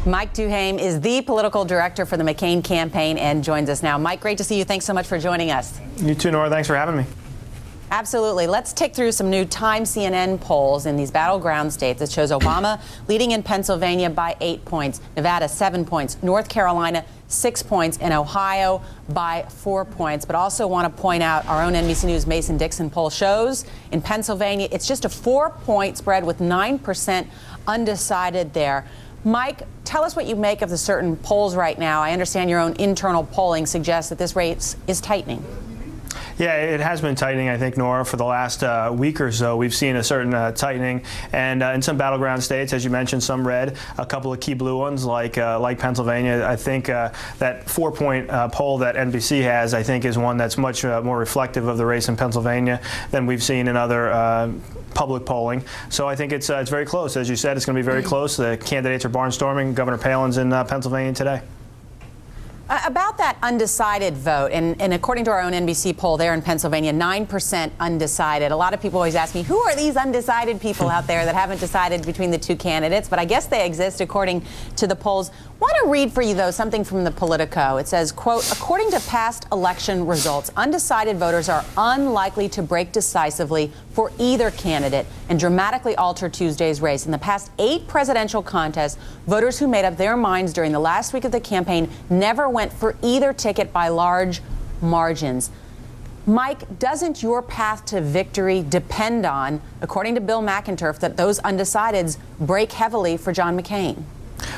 Mike Duhaime is the political director for the McCain campaign and joins us now. Mike, great to see you. Thanks so much for joining us. You too, Nora. Thanks for having me. Absolutely. Let's tick through some new Time CNN polls in these battleground states. It shows Obama leading in Pennsylvania by 8 points, Nevada 7 points, North Carolina 6 points, and Ohio by 4 points. But also want to point out our own NBC News Mason-Dixon poll shows in Pennsylvania it's just a 4-point spread with 9% undecided there. Mike, tell us what you make of the certain polls right now. I understand your own internal polling suggests that this race is tightening. Yeah, it has been tightening, I think, Nora, for the last week or so. We've seen a certain tightening, and in some battleground states, as you mentioned, some red, a couple of key blue ones like Pennsylvania. I think that 4-point poll that NBC has, I think, is one that's much more reflective of the race in Pennsylvania than we've seen in other public polling. So I think it's very close. As you said, it's going to be very close. The candidates are barnstorming. Governor Palin's in Pennsylvania today. About that undecided vote, and according to our own NBC poll there in Pennsylvania, 9% undecided. A lot of people always ask me, who are these undecided people out there that haven't decided between the two candidates? But I guess they exist according to the polls. I want to read for you, though, something from the Politico. It says, quote, according to past election results, undecided voters are unlikely to break decisively for either candidate and dramatically alter Tuesday's race. In the past 8 presidential contests, voters who made up their minds during the last week of the campaign never went for either ticket by large margins. Mike, doesn't your path to victory depend on, according to Bill McInturff, that those undecideds break heavily for John McCain?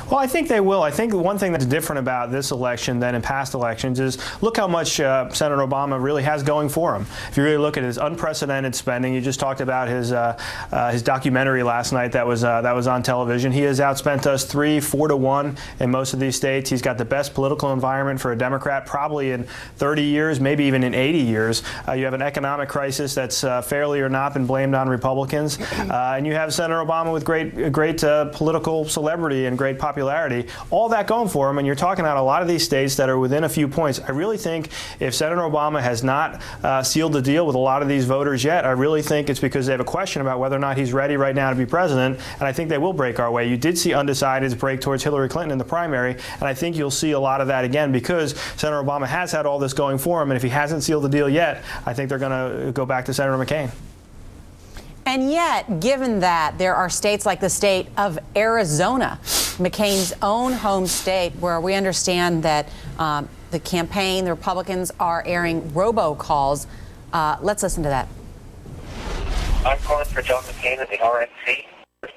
Well, I think they will. I think one thing that's different about this election than in past elections is look how much Senator Obama really has going for him. If you really look at his unprecedented spending, you just talked about his documentary last night that was on television. He has outspent us 3-4 to 1 in most of these states. He's got the best political environment for a Democrat probably in 30 years, maybe even in 80 years. You have an economic crisis that's fairly or not been blamed on Republicans, and you have Senator Obama with great political celebrity and great popularity, all that going for him, and you're talking about a lot of these states that are within a few points. I really think if Senator Obama has not sealed the deal with a lot of these voters yet, I really think it's because they have a question about whether or not he's ready right now to be president, and I think they will break our way. You did see undecideds break towards Hillary Clinton in the primary, and I think you'll see a lot of that again because Senator Obama has had all this going for him, and if he hasn't sealed the deal yet, I think they're going to go back to Senator McCain. And yet, given that, there are states like the state of Arizona, McCain's own home state, where we understand that the campaign, the Republicans, are airing robocalls. Let's listen to that. I'm calling for John McCain and the RNC.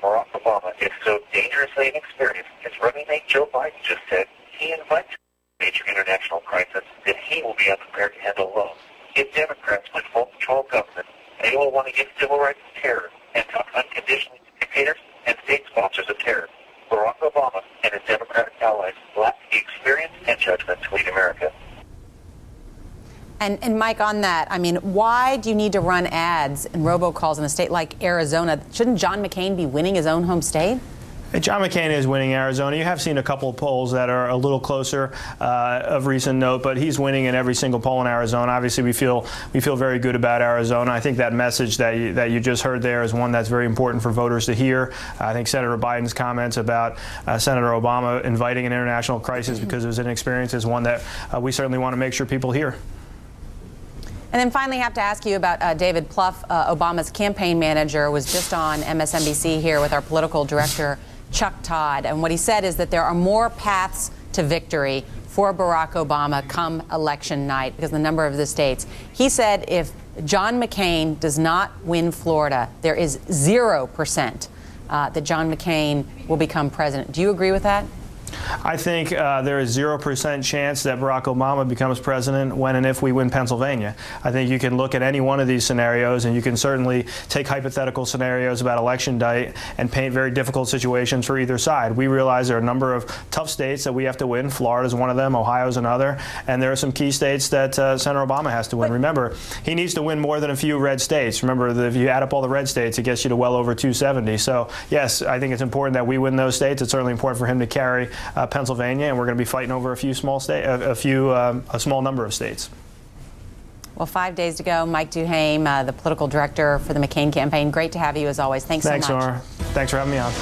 Barack Obama is so dangerously inexperienced. His running mate Joe Biden just said he invites a major international crisis that he will be unprepared to handle alone. If Democrats win full control of government, they will want to give civil rights to terror and talk unconditionally to dictators and state sponsors of terror. Barack Obama and his Democratic allies lack the experience and judgment to lead America. And Mike, on that, I mean, why do you need to run ads and robocalls in a state like Arizona? Shouldn't John McCain be winning his own home state? John McCain is winning Arizona. You have seen a couple of polls that are a little closer of recent note, but he's winning in every single poll in Arizona. Obviously, we feel very good about Arizona. I think that message that you just heard there is one that's very important for voters to hear. I think Senator Biden's comments about Senator Obama inviting an international crisis because of his inexperience is one that we certainly want to make sure people hear. And then finally, I have to ask you about David Plouffe, Obama's campaign manager, was just on MSNBC here with our political director, Chuck Todd. And what he said is that there are more paths to victory for Barack Obama come election night because of the number of the states. He said if John McCain does not win Florida, there is 0% that John McCain will become president. Do you agree with that? I think there is 0% chance that Barack Obama becomes president when and if we win Pennsylvania. I think you can look at any one of these scenarios, and you can certainly take hypothetical scenarios about election day and paint very difficult situations for either side. We realize there are a number of tough states that we have to win. Florida is one of them. Ohio is another. And there are some key states that Senator Obama has to win. Remember, he needs to win more than a few red states. Remember, if you add up all the red states, it gets you to well over 270. So, yes, I think it's important that we win those states. It's certainly important for him to carry Pennsylvania, and we're going to be fighting over a small number of states. Well, 5 days to go. Mike Duhaime, the political director for the McCain campaign. Great to have you as always. Thanks so much. Thanks, Nora. Thanks for having me on.